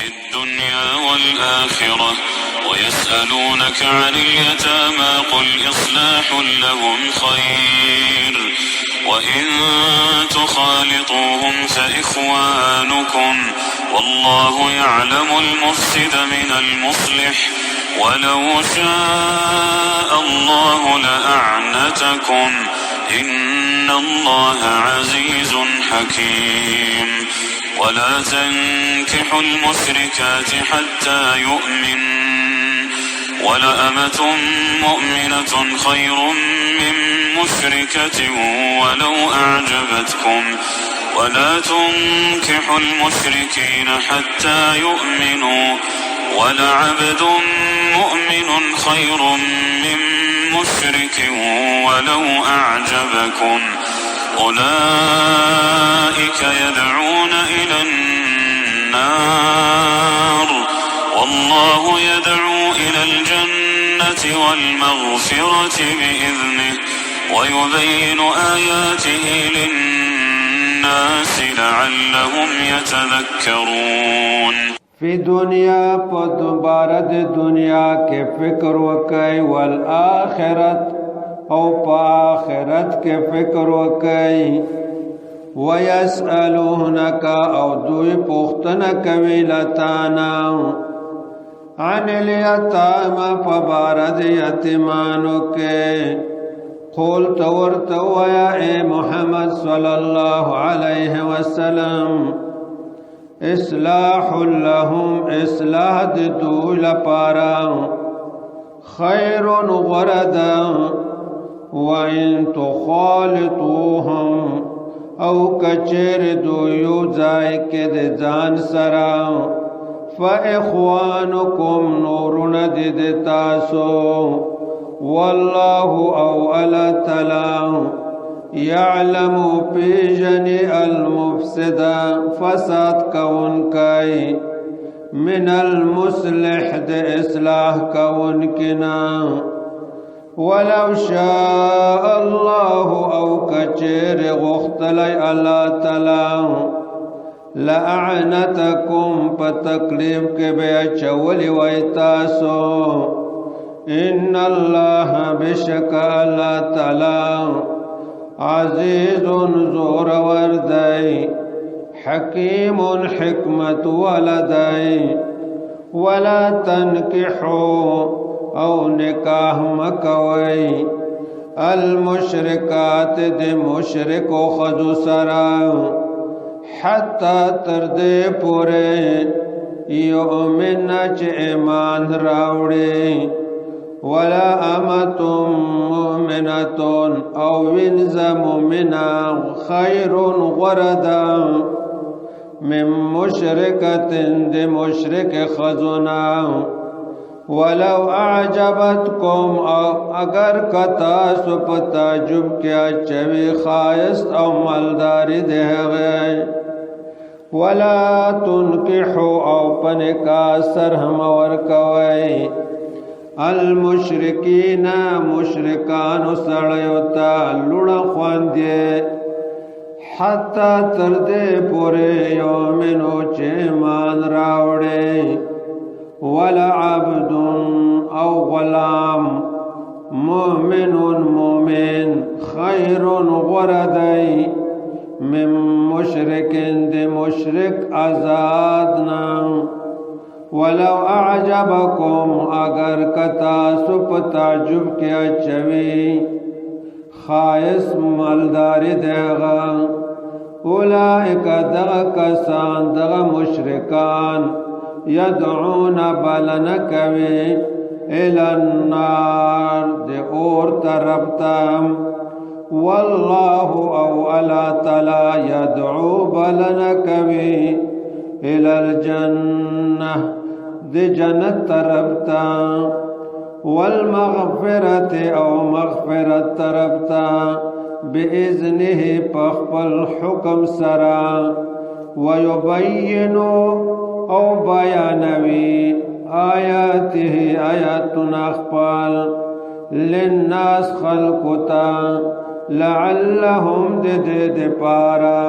في الدنيا والآخرة ويسألونك عن اليتامى قل إصلاح لهم خير وإن تخالطوهم فإخوانكم والله يعلم المفسد من المصلح ولو شاء الله لأعنتكم إن الله عزيز حكيم ولا تنكحوا المشركات حتى يؤمن ولأمة مؤمنة خير من مشركة ولو أعجبتكم ولا تنكحوا المشركين حتى يؤمنوا ولعبد مؤمن خير من مشرك ولو أعجبكم أولئك يدعون إلى النار والله يدعو إلى الجنة والمغفرة بإذنه ويبين آياته للناس لعلهم يتذكرون فی دنیا پا دوبارد دنیا کے فکر وکئی والآخرت او پا آخرت کے فکر وکئی ویسألونک او دوی پختنک ویلتانا عن الیتام پا بارد یتیمانو کے قول تورتو یا اے محمد صلی اللہ علیہ وسلم اصلاح لهم اصلاح دو لپارا خیر غردا وان تخالطوهم او کچر دو یو زائی کے دے جان سرا فاخوانکم نورن دے تاسو واللہ او علا تلا يعلم پیجن المفسد فساد کون کئی من المصلح دے اصلاح کون کنا ولو شاء الله او کچر غختلی اللہ تعالی لأعنتکم پتکلیف کے بے چولی ویتاسو ان اللہ بشک اللہ تعالی عزیز زور وردائی حکیم حکمت ولدائی ولا تنکحو او نکاح مکوئی المشرکات دے مشرک و خضو سرا حتی تردے پورے یؤمن چ ایمان راوڑے ولا أمة مؤمنة أو ونز مؤمنة خير غردا من مشركة دي مشرك خزنا ولو أعجبتكم اگر کتا سپ تعجب کیا چوی خائست او مالداری دے گئے ولا تنکحوا او پنکا سرهم ورکوئی المشرکین مشرکان سڑیوتا لڑا خواندے حتی تردے پورے یومنو چیمان راوڑے ولعبد او غلام مؤمن مؤمن خیر غردی من مشرک دے مشرک آزادنا ولو اعجبکم اگر کتا سپ تعجب کیا چوی خائص مالداری دیغا اولئک دغ کسان دغ مشرکان یدعون بلنکوی الى النار دے اور تربتام واللہ او علا تلا یدعو بلنکوی الى الجنہ دے جنت تربتا والمغفرت او مغفرت تربتا بإذنه پخپل حکم سرا ويبينو او بیانوی آیاته آیاتنا اخپال للناس خلقتا لعلهم دے پارا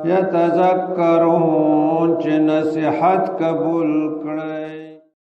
یتذکرون چې نصیحت قبول کړي